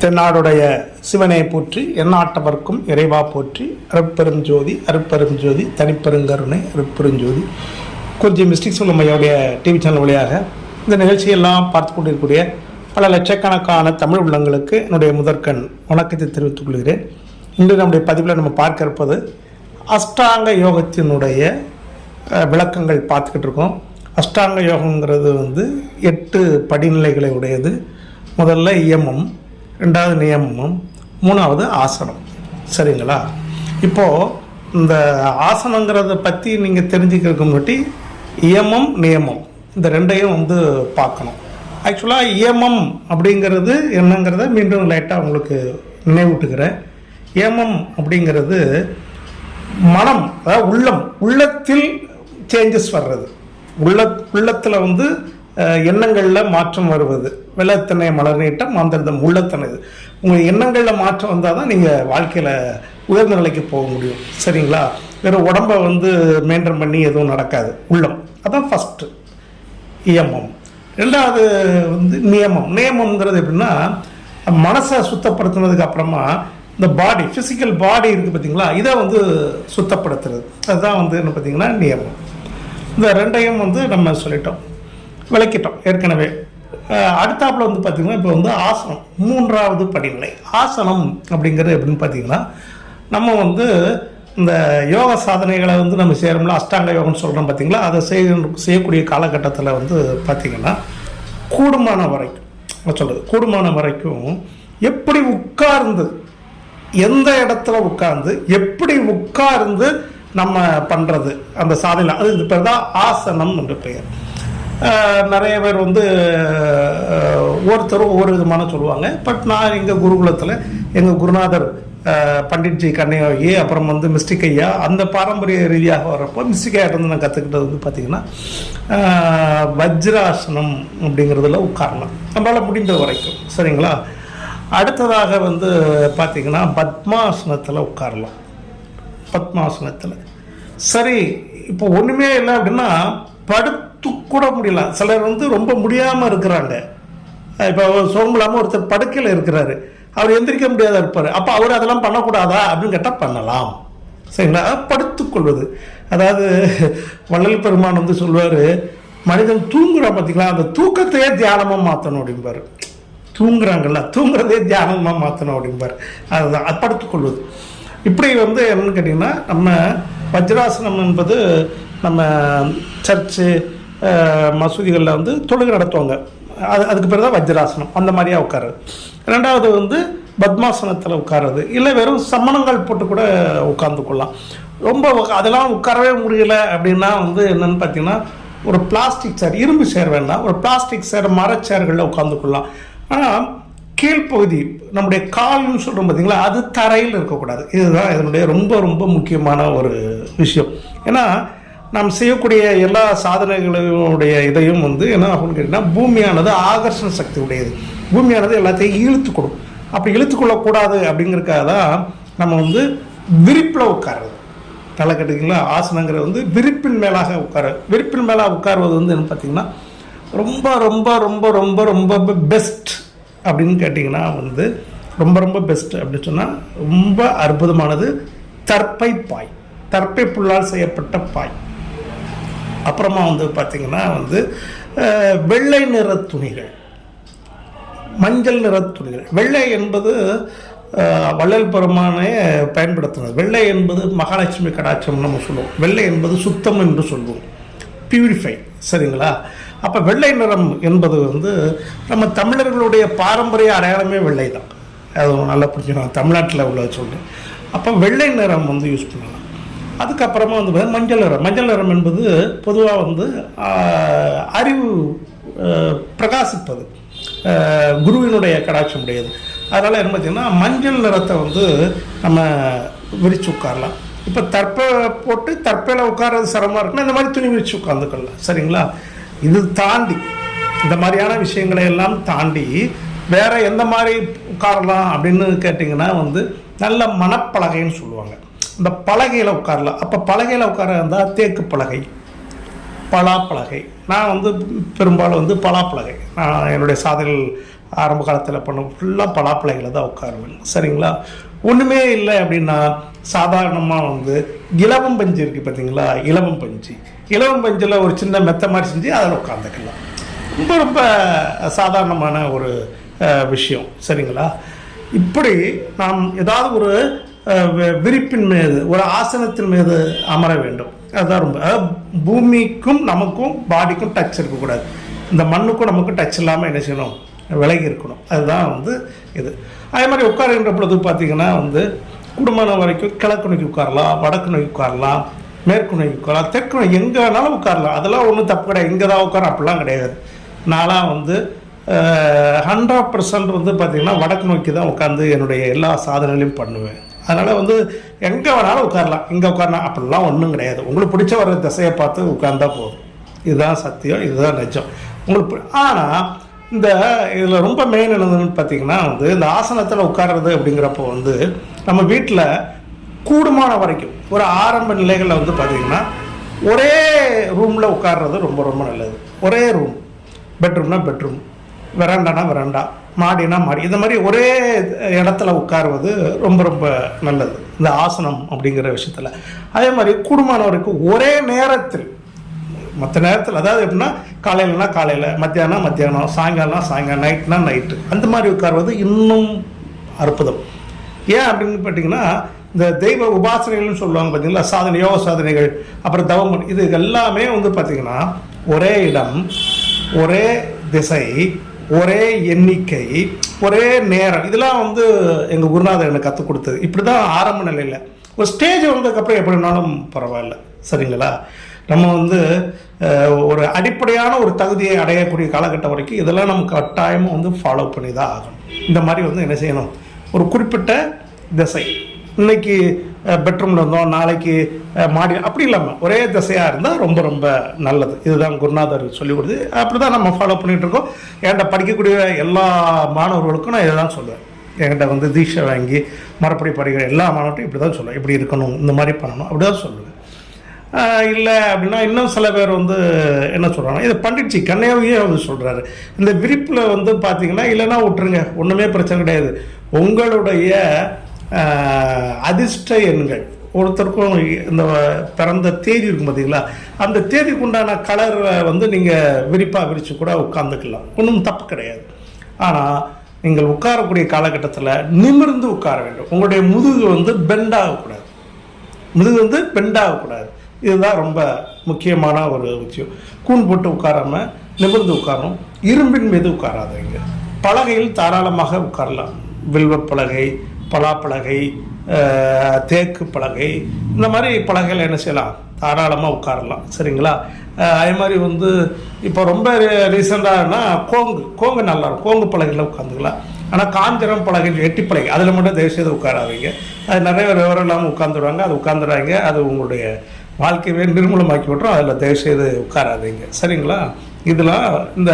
தென்னாடுடைய சிவனை போற்றி எந்நாட்டவர்க்கும் இறைவா போற்றி அருட்பெரும் ஜோதி அருட்பெரும் ஜோதி தனிப்பெருங்கருணை அருட்பெருஞ்சோதி. கொஞ்சம் மிஸ்டேக்ஸ் உள்ள மையோடைய டிவி சேனல் வழியாக இந்த நிகழ்ச்சியெல்லாம் பார்த்து கொண்டிருக்கக்கூடிய பல லட்சக்கணக்கான தமிழ் உள்ளங்களுக்கு என்னுடைய முதற்கண் வணக்கத்தை தெரிவித்துக் கொள்கிறேன். இன்று நம்முடைய பதிவில் நம்ம பார்க்க இருப்பது அஷ்டாங்க யோகத்தினுடைய விளக்கங்கள் பார்த்துக்கிட்டு இருக்கோம். அஷ்டாங்க யோகங்கிறது 8 படிநிலைகளை உடையது. முதல்ல இயமம், ரெண்டாவது நியமம், மூணாவது ஆசனம். சரிங்களா? இப்போது இந்த ஆசனங்கிறத பற்றி நீங்கள் தெரிஞ்சுக்கிறதுக்கு முன்னாடி இயமம் நியமம் இந்த ரெண்டையும் பார்க்கணும். ஆக்சுவலாக இயமம் அப்படிங்கிறது என்னங்கிறத மீண்டும் லைட்டாக உங்களுக்கு நினைவூட்டுக்கிறேன். இயமம் அப்படிங்கிறது மனம், அதாவது உள்ளத்தில் சேஞ்சஸ் வர்றது, உள்ளத்தில் எண்ணங்களில் மாற்றம் வருவது. வெள்ளத்தனை மலர் நீட்டம் மாந்திரதம் உள்ளத்தனை. உங்கள் எண்ணங்களில் மாற்றம் வந்தால் தான் நீங்கள் வாழ்க்கையில் உயர்ந்த நிலைக்கு போக முடியும். சரிங்களா? வெறும் உடம்பை மெயின்டைன் பண்ணி எதுவும் நடக்காது. உள்ளம், அதான் ஃபஸ்ட்டு இயமம். ரெண்டாவது நியமம். நியமம்ங்கிறது எப்படின்னா, மனசை சுத்தப்படுத்தினதுக்கு அப்புறமா இந்த பாடி, ஃபிசிக்கல் பாடி இருக்குது பார்த்தீங்களா, இதை சுத்தப்படுத்துறது. அதுதான் என்ன பார்த்தீங்கன்னா நியமம். இந்த ரெண்டையும் நம்ம சொல்லிட்டோம், விளக்கிட்டோம் ஏற்கனவே. அடுத்தாப்புல பார்த்தீங்கன்னா இப்போ ஆசனம், மூன்றாவது படிநிலை. ஆசனம் அப்படிங்கிறது எப்படின்னு பார்த்தீங்கன்னா, நம்ம இந்த யோக சாதனைகளை நம்ம செய்கிறோம்ல, அஷ்டாங்க யோகம்னு சொல்கிறோம் பார்த்தீங்களா, அதை செய்யக்கூடிய காலகட்டத்தில் பார்த்தீங்கன்னா கூடுமான வரைக்கும் சொல்கிறது, கூடுமான வரைக்கும் எப்படி உட்கார்ந்து, எந்த இடத்துல உட்கார்ந்து, எப்படி உட்கார்ந்து நம்ம பண்ணுறது அந்த சாதனை, அது இது பேர் தான் ஆசனம் என்று பெயர். நிறைய பேர் ஒவ்வொருத்தரும் ஒவ்வொரு விதமான சொல்லுவாங்க. பட் நான் எங்கள் குருகுலத்தில் எங்கள் குருநாதர் பண்டிட்ஜி கண்ணையோகி, அப்புறம் மிஸ்டிக் ஐயா, அந்த பாரம்பரிய ரீதியாக வர்றப்போ மிஸ்டிக் ஐயாட்ட நான் கற்றுக்கிட்டது பார்த்திங்கன்னா வஜ்ராசனம் அப்படிங்கிறதுல உட்காரலாம் நம்மளால் முடிந்த வரைக்கும். சரிங்களா? அடுத்ததாக பார்த்திங்கன்னா பத்மாசனத்தில் உட்காரலாம். பத்மாசனத்தில் சரி, இப்போ ஒன்றுமே இல்லை அப்படின்னா படுத்து கூட முடியல. சிலர் ரொம்ப முடியாமல் இருக்கிறாங்க. இப்போ சோம்பலாமல் ஒருத்தர் படுக்கையில் இருக்கிறாரு, அவர் எந்திரிக்க முடியாத இருப்பார். அப்போ அவர் அதெல்லாம் பண்ணக்கூடாதா அப்படின்னு கேட்டால் பண்ணலாம். சரிங்களா? படுத்துக்கொள்வது, அதாவது வள்ளல் பெருமான் சொல்லுவார், மனிதன் தூங்குறான் பார்த்தீங்களா, அந்த தூக்கத்தையே தியானமாக மாற்றணும் அப்படிம்பார். தூங்குறாங்கல்ல, தூங்குறதே தியானமாக மாற்றணும் அப்படிம்பார். அதுதான் அது படுத்துக்கொள்வது. இப்படி என்னன்னு கேட்டிங்கன்னா, நம்ம வஜ்ராசனம் என்பது நம்ம சர்ச்சு மசூதிகளில் தொழுகை நடத்துவாங்க. அதுக்கு பேர் தான் வஜ்ராசனம். அந்த மாதிரியாக உட்காருது. ரெண்டாவது பத்மாசனத்தில் உட்காருறது, இல்லை வெறும் சம்மணங்கள் போட்டு கூட உட்கார்ந்து கொள்ளலாம். ரொம்ப அதெல்லாம் உட்காரவே முடியல அப்படின்னா என்னென்னு பார்த்தீங்கன்னா, ஒரு பிளாஸ்டிக் சேர், இரும்பு சேர் வேண்டாம், ஒரு பிளாஸ்டிக் சேர், மரச்சேர்களில் உட்கார்ந்து கொள்ளலாம். ஆனால் கீழ்ப்பகுதி, நம்முடைய கால்னு சொல்கிறோம் பார்த்தீங்களா, அது தரையில் இருக்கக்கூடாது. இதுதான் இதனுடைய ரொம்ப ரொம்ப முக்கியமான ஒரு விஷயம். ஏன்னா நாம் செய்யக்கூடிய எல்லா சாதனைகளுடைய இதையும் என்ன ஆகும்னு கேட்டிங்கன்னா, பூமியானது ஆகர்ஷண சக்தி உடையது. பூமியானது எல்லாத்தையும் இழுத்துக்கொடும். அப்படி இழுத்துக்கொள்ளக்கூடாது அப்படிங்கிறதுக்காக தான் நம்ம விரிப்பில் உட்காருறது. தலை கட்டுங்களா, ஆசனங்கிற விரிப்பின் மேலாக விரிப்பின் மேலாக உட்காருவது என்ன பார்த்திங்கன்னா ரொம்ப ரொம்ப ரொம்ப ரொம்ப ரொம்ப பெஸ்ட் அப்படின்னு கேட்டிங்கன்னா ரொம்ப ரொம்ப பெஸ்ட் அப்படின்னு சொன்னால் ரொம்ப அற்புதமானது தர்ப்பை பாய், தர்ப்பை புல்லால் செய்யப்பட்ட பாய். அப்புறமா பார்த்திங்கன்னா வெள்ளை நிற துணிகள், மஞ்சள் நிற துணிகள். வெள்ளை என்பது வள்ளல் பெருமானே பயன்படுத்தினது. வெள்ளை என்பது மகாலட்சுமி கடாட்சம் நம்ம சொல்லுவோம். வெள்ளை என்பது சுத்தம் என்று சொல்லுவோம், பியூரிஃபை. சரிங்களா? அப்போ வெள்ளை நிறம் என்பது நம்ம தமிழர்களுடைய பாரம்பரிய அடையாளமே வெள்ளை தான். அது நல்லா புரிஞ்சுக்கணும், தமிழ்நாட்டில் உள்ள சொல்கிறேன். அப்போ வெள்ளை நிறம் யூஸ் பண்ணலாம். அதுக்கப்புறமா மஞ்சள் நிறம். மஞ்சள் நிறம் என்பது பொதுவாக அறிவு பிரகாசிப்பது, குருவினுடைய கடாட்சம் உடையது. அதனால் என்ன பார்த்தீங்கன்னா, மஞ்சள் நிறத்தை நம்ம விரித்து உட்காரலாம். இப்போ தற்பை போட்டு தற்பையில் உட்கார்றது சிரமமாக இருக்குன்னா இந்த மாதிரி துணி விரித்து உட்காந்துக்கலாம். சரிங்களா? இது தாண்டி, இந்த மாதிரியான விஷயங்களை எல்லாம் தாண்டி வேற எந்த மாதிரி உட்காரலாம் அப்படின்னு கேட்டிங்கன்னா நல்ல மணப்பலகைன்னு சொல்லுவாங்க. இந்த பலகையில் உட்காரலாம். அப்போ பலகையில் உட்கார இருந்தால் தேக்கு பலகை, பலாப்பலகை. நான் பெரும்பாலும் பலாப்பலகை நான் என்னுடைய சாதனைகள் ஆரம்ப காலத்தில் பண்ண ஃபுல்லாக பலாப்பழங்களை தான் உட்காருவேன். சரிங்களா? ஒன்றுமே இல்லை அப்படின்னா சாதாரணமாக வந்து இலவம் பஞ்சு இருக்குது பார்த்தீங்களா? இலவம் பஞ்சில் ஒரு சின்ன மெத்த மாதிரி செஞ்சு அதில் உட்காந்துக்கலாம். ரொம்ப ரொம்ப சாதாரணமான ஒரு விஷயம். சரிங்களா? இப்படி நாம் ஏதாவது ஒரு விரிப்பின் மீது, ஒரு ஆசனத்தின் மீது அமர வேண்டும். அதுதான் ரொம்ப, பூமிக்கும் நமக்கும் பாடிக்கும் டச் இருக்கக்கூடாது. இந்த மண்ணுக்கும் நமக்கும் டச் இல்லாமல் என்ன செய்யணும்? விலகி இருக்கணும். அதுதான் வந்து இது. அதே மாதிரி உட்காருகின்ற பொழுது பார்த்திங்கன்னா வந்து குடும்பமான வரைக்கும் கிழக்கு நோக்கி உட்காரலாம், வடக்கு நோக்கி உட்காரலாம், மேற்கு நோக்கி உட்காரலாம், தெற்கு நோக்கி எங்கே வேணாலும் உட்காரலாம். அதெல்லாம் ஒன்றும் தப்பு கிடையாது. இங்கே தான் உட்காரம் அப்படிலாம் கிடையாது. நான்லாம் வந்து 100% வந்து பார்த்திங்கன்னா வடக்கு நோக்கி தான் உட்காந்து என்னுடைய எல்லா சாதனைகளையும் பண்ணுவேன். அதனால் வந்து எங்கே வேணாலும் உட்காரலாம், இங்கே உட்காரலாம் அப்படிலாம் ஒன்றும் கிடையாது. உங்களுக்கு பிடிச்ச வர திசையை பார்த்து உட்கார்ந்தா போதும். இதுதான் சத்தியம், இதுதான் நிஜம் உங்களுக்கு. ஆனால் இந்த இதில் ரொம்ப மெயின் என்னதுன்னு பார்த்தீங்கன்னா வந்து இந்த ஆசனத்தில் உட்கார்றது அப்படிங்கிறப்போ வந்து நம்ம வீட்டில் கூடுமான வரைக்கும் ஒரு ஆரம்ப நிலைகளில் வந்து பார்த்திங்கன்னா ஒரே ரூமில் உட்கார்றது ரொம்ப ரொம்ப நல்லது. ஒரே ரூம், பெட்ரூம்னா பெட்ரூம், வெராண்டானா வெராண்டா, மாடினா மாடி, இந்த மாதிரி ஒரே இடத்துல உட்காருவது ரொம்ப ரொம்ப நல்லது இந்த ஆசனம் அப்படிங்கிற விஷயத்தில். அதே மாதிரி கூடுமான வரைக்கும் ஒரே நேரத்தில், மற்ற நேரத்தில், அதாவது எப்படின்னா காலையிலனா காலையில், மத்தியானம், சாயங்காலம்னா சாயங்காலம், நைட்னா நைட்டு, அந்த மாதிரி உட்காருவது இன்னும் அற்புதம். ஏன் அப்படின்னு பார்த்தீங்கன்னா இந்த தெய்வ உபாசனைகள்னு சொல்லுவாங்க பார்த்தீங்களா, சாதனை, யோக சாதனைகள், அப்புறம் தவம், இது எல்லாமே வந்து பார்த்திங்கன்னா ஒரே இடம், ஒரே திசை, ஒரே எண்ணிக்கை, ஒரே நேரம், இதெல்லாம் வந்து எங்கள் குருநாதர் எனக்கு கற்றுக் கொடுத்தது. இப்படி தான் ஆரம்ப நிலையில். ஒரு ஸ்டேஜ் வந்ததுக்கப்புறம் எப்படினாலும் பரவாயில்ல. சரிங்களா? நம்ம வந்து ஒரு அடிப்படையான ஒரு தகுதியை அடையக்கூடிய காலகட்டம் வரைக்கும் இதெல்லாம் நம்ம கட்டாயமாக வந்து ஃபாலோ பண்ணி தான் ஆகணும். இந்த மாதிரி வந்து என்ன செய்யணும்? ஒரு குறிப்பிட்ட திசை, இன்னைக்கு பெட்ரூமில் இருந்தோம், நாளைக்கு மாடி, அப்படி இல்லாமல் ஒரே திசையாக இருந்தால் ரொம்ப ரொம்ப நல்லது. இதுதான் குருநாதர் சொல்லிக் கொடுத்து, அப்படி தான் நம்ம ஃபாலோ பண்ணிகிட்டு இருக்கோம். என்கிட்ட படிக்கக்கூடிய எல்லா மாணவர்களுக்கும் நான் இதை தான் சொல்லுவேன். என்கிட்ட வந்து தீட்சை வாங்கி மறுபடி படிக்கிற எல்லா மாணவர்கிட்டையும் இப்படி தான் சொல்லுவேன். இப்படி இருக்கணும், இந்த மாதிரி பண்ணணும், அப்படி தான் சொல்லுவேன். இல்லை அப்படின்னா இன்னும் சில பேர் வந்து என்ன சொல்கிறாங்கன்னா, இது பண்டிட்ஜி கன்னியாவையே அவர் சொல்கிறாரு, இந்த விரிப்பில் வந்து பார்த்தீங்கன்னா இல்லைன்னா விட்டுருங்க, ஒன்றுமே பிரச்சனை கிடையாது. உங்களுடைய அதிர்ஷ்ட எண்கள், ஒருத்தருக்கும் இந்த பிறந்த தேதி இருக்கும் பார்த்தீங்களா, அந்த தேதிக்கு உண்டான கலரை வந்து நீங்கள் விரிப்பாக விரித்து கூட உட்காந்துக்கலாம், ஒன்றும் தப்பு கிடையாது. ஆனால் நீங்கள் உட்காரக்கூடிய காலகட்டத்தில் நிமிர்ந்து உட்கார வேண்டும். உங்களுடைய முதுகு வந்து பெண்டாகக்கூடாது, பெண்டாகக்கூடாது. இதுதான் ரொம்ப முக்கியமான ஒரு விஷயம். கூன் போட்டு உட்காராம நிமிர்ந்து உட்காரணும். இரும்பின் மீது உட்காராதீங்க. பலகையில் தாராளமாக உட்காரலாம். வில்வ பலகை, பலாப்பலகை, தேக்கு பலகை, இந்த மாதிரி பலகையில் என்ன செய்யலாம்? தாராளமாக உட்காரலாம். சரிங்களா? அதே மாதிரி வந்து இப்போ ரொம்ப ரீசெண்டாகனா கோங்கு நல்லாயிருக்கும். கோங்கு பலகையில் உட்காந்துக்கலாம். ஆனால் காஞ்சிரம் பலகை, எட்டி பலகை, அதில் மட்டும் தயவுசெய்து உட்காராதீங்க. அது நிறைய விவரம் இல்லாமல் உட்காந்துருவாங்க. அது உட்காந்துறாங்க, அது உங்களுடைய வாழ்க்கையை நிர்மூலமாக்கி விட்டுரும். அதில் தயவுசெய்து உட்காராதீங்க. சரிங்களா? இதெல்லாம் இந்த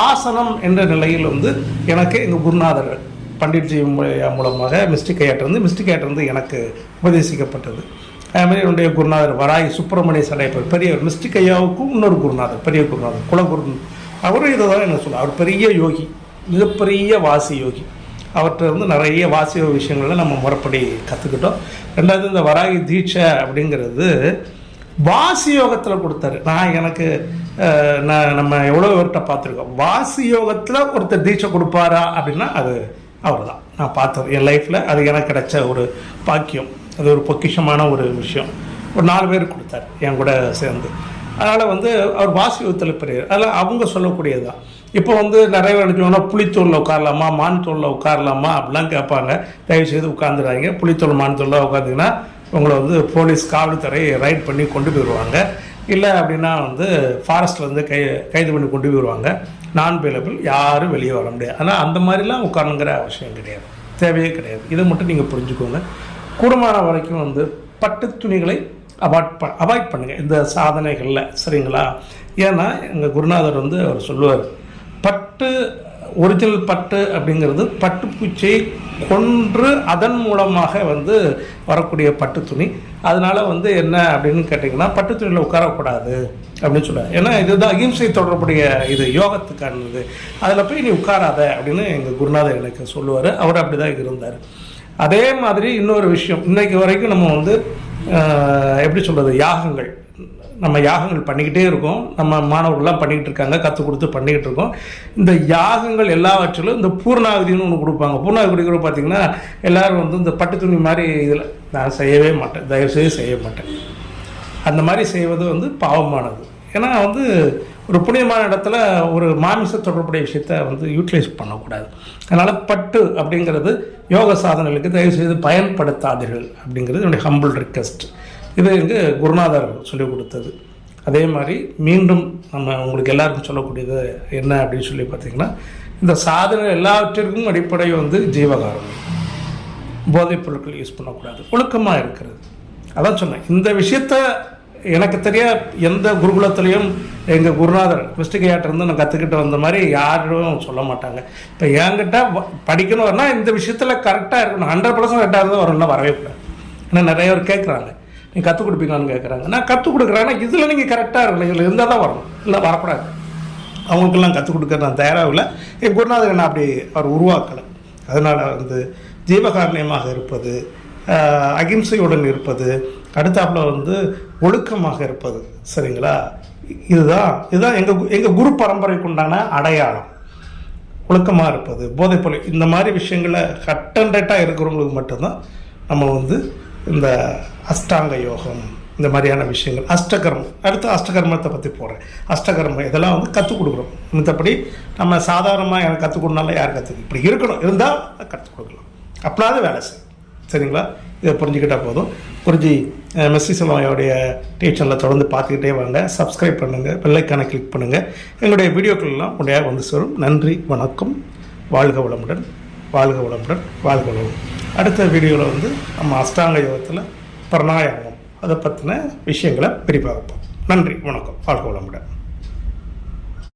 ஆசனம் என்ற நிலையில் வந்து எனக்கு எங்கள் குருநாதர் பண்டிட்ஜி மூலமாக மிஸ்டிக் ஐயாட்டிருந்து எனக்கு உபதேசிக்கப்பட்டது. அதுமாதிரி என்னுடைய குருநாதர் வராய் சுப்பிரமணிய சடையப்பர், பெரியவர். மிஸ்டிக் ஐயாவுக்கும் இன்னொரு குருநாதர், பெரிய குருநாதர் குலகுரு, அவரும் இதை தான் என்ன சொல்லுவார். அவர் பெரிய யோகி, மிகப்பெரிய வாசி யோகி. அவர்கிட்ட இருந்து நிறைய வாசி விஷயங்களை நம்ம முறைப்படி கற்றுக்கிட்டோம். ரெண்டாவது இந்த வராகி தீட்சை அப்படிங்கிறது வாசி யோகத்தில் கொடுத்தாரு. நம்ம எவ்வளோ பேர்கிட்ட பார்த்துருக்கோம். வாசி யோகத்தில் ஒருத்தர் தீட்சை கொடுப்பாரா அப்படின்னா அது அவர் தான். நான் பார்த்தது என் லைஃப்பில், அது எனக்கு கிடைச்ச ஒரு பாக்கியம். அது ஒரு பொக்கிஷமான ஒரு விஷயம். ஒரு 4 பேர் கொடுத்தார் என் கூட சேர்ந்து. அதனால் வந்து அவர் வாசி யோகத்தில் பெரியவர். அதில் அவங்க சொல்லக்கூடியது தான். இப்போ வந்து நிறைய பேர் நினச்சோன்னா புளித்தோலில் உட்காரலாமா, மான் தோலில் உட்காரலாமா அப்படிலாம் கேட்பாங்க. தயவுசெய்து உட்காந்துறாங்க. புளித்தோல் மான் தோலில் உட்காந்திங்கன்னா உங்களை வந்து போலீஸ் காவல்துறை ரைட் பண்ணி கொண்டு போயிடுவாங்க. இல்லை அப்படின்னா வந்து ஃபாரஸ்ட்லேருந்து கைது பண்ணி கொண்டு போயிடுவாங்க. நான் அவைலபிள், யாரும் வெளியே வர முடியாது. ஆனால் அந்த மாதிரிலாம் உட்காரணுங்கிற அவசியம் கிடையாது, தேவையே கிடையாது. இதை மட்டும் நீங்கள் புரிஞ்சுக்கோங்க. கூடுமான வரைக்கும் வந்து பட்டு துணிகளை அவாய்ட் பண்ணுங்கள் இந்த சாதனைகளில். சரிங்களா? ஏன்னா எங்கள் குருநாதர் வந்து அவர் சொல்லுவார், பட்டு ஒரிஜினல் பட்டு அப்படிங்கிறது பட்டுப்பூச்சியை கொன்று அதன் மூலமாக வந்து வரக்கூடிய பட்டு துணி. அதனால வந்து என்ன அப்படின்னு கேட்டிங்கன்னா பட்டு துணியில் உட்காரக்கூடாது அப்படின்னு சொல்லுவார். ஏன்னா இதுதான் அகிம்சை தொடர்புடைய இது யோகத்துக்கானது. அதில் போய் நீ உட்காராத அப்படின்னு எங்கள் குருநாதர் எனக்கு சொல்லுவார். அவர் அப்படி தான் இருந்தார். அதே மாதிரி இன்னொரு விஷயம், இன்றைக்கு வரைக்கும் நம்ம வந்து எப்படி சொல்கிறது, யாகங்கள் நம்ம யாகங்கள் பண்ணிக்கிட்டே இருக்கோம். நம்ம மாணவர்கள்லாம் பண்ணிக்கிட்டு இருக்காங்க, கற்றுக் கொடுத்து பண்ணிக்கிட்டு இருக்கோம். இந்த யாகங்கள் எல்லாவற்றிலும் இந்த பூர்ணாகுதின்னு ஒன்று கொடுப்பாங்க. பூர்ணாகுதி கொடுக்குற பார்த்திங்கன்னா எல்லோரும் வந்து இந்த பட்டு துணி மாதிரி இதில் நான் செய்யவே மாட்டேன், தயவுசெய்து செய்ய மாட்டேன். அந்த மாதிரி செய்வது வந்து பாவமானது. ஏன்னா வந்து ஒரு புனிதமான இடத்துல ஒரு மாமிச தொடர்புடைய விஷயத்தை வந்து யூட்டிலைஸ் பண்ணக்கூடாது. அதனால் பட்டு அப்படிங்கிறது யோக சாதனைகளுக்கு தயவுசெய்து பயன்படுத்தாதீர்கள் அப்படிங்கிறது என்னுடைய ஹம்பிள் ரிக்வெஸ்ட். இது எங்கள் குருநாதர் சொல்லிக் கொடுத்தது. அதே மாதிரி மீண்டும் நம்ம உங்களுக்கு எல்லாருக்கும் சொல்லக்கூடியது என்ன அப்படின்னு சொல்லி பார்த்திங்கன்னா, இந்த சாதனை எல்லாவற்றிற்கும் அடிப்படை வந்து ஜீவகாரம், போதைப் பொருட்கள் யூஸ் பண்ணக்கூடாது, ஒழுக்கமாக இருக்கிறது. அதான் சொன்னேன். இந்த விஷயத்த எனக்கு தெரிய எந்த குருகுலத்துலேயும் எங்கள் குருநாதர் கிறிஸ்டிகையாட்டிருந்து நான் கற்றுக்கிட்டு வந்த மாதிரி யாரும் சொல்ல மாட்டாங்க. இப்போ என்கிட்ட படிக்கணும் வரனா இந்த விஷயத்தில் கரெக்டாக இருக்கணும், 100% கரெக்டாக இருந்தால் வரணும்னா வரவே கூடாது. ஏன்னா நிறைய பேர் கேட்குறாங்க, நீ கற்றுக் கொடுப்பீங்களான்னு கேட்குறாங்க. நான் கற்றுக் கொடுக்குறேன்னா இதில் நீங்கள் கரெக்டாக இருக்கணும், இதில் இருந்தால் தான் வரணும், இல்லை வரக்கூடாது. அவங்களுக்கெல்லாம் கற்றுக் கொடுக்க நான் தயாராக இல்லை. என் குருநாதர் நான் அப்படி அவர் உருவாக்கலை. அதனால் வந்து ஜீவகாரணியமாக இருப்பது, அகிம்சையுடன் இருப்பது, அடுத்தாப்பில் வந்து ஒழுக்கமாக இருப்பது, சரிங்களா? இதுதான் எங்கள் குரு பரம்பரைக்கு உண்டான அடையாளம். ஒழுக்கமாக இருப்பது, போதைப்பொருள், இந்த மாதிரி விஷயங்களை கட் அண்ட் ரைட்டாக இருக்கிறவங்களுக்கு மட்டும்தான் நம்ம வந்து இந்த அஷ்டாங்க யோகம் இந்த மாதிரியான விஷயங்கள், அஷ்டகர்மம், அடுத்து அஷ்டகர்மத்தை பற்றி போகிறேன். அஷ்டகர்மம் இதெல்லாம் வந்து கற்றுக் கொடுக்குறோம். மற்றபடி நம்ம சாதாரணமாக எனக்கு கற்றுக் கொடுனால யார் கற்றுக்க, இப்படி இருக்கணும், இருந்தால் கற்றுக் கொடுக்கலாம், அப்படின்னாவது வேலை செய்யும். சரிங்களா? இதை புரிஞ்சுக்கிட்டால் போதும். குருஜி மெஸ்ஸி செல்வாயோடைய டீச்சரில் தொடர்ந்து பார்த்துக்கிட்டே வாங்க. சப்ஸ்கிரைப் பண்ணுங்கள், பெல்லைக்கானை கிளிக் பண்ணுங்கள். எங்களுடைய வீடியோக்கள்லாம் உடையாக வந்து சேரும். நன்றி, வணக்கம், வாழ்க வளமுடன், வாழ்க வளமுடன், வாழ்க வளமுடன். அடுத்த வீடியோவில் வந்து நம்ம அஷ்டாங்க யோகத்தில் பிராணாயாமம் அதை பற்றின விஷயங்களை விரிவாக பார்ப்போம். நன்றி, வணக்கம், வாழ்க வளமுடன்.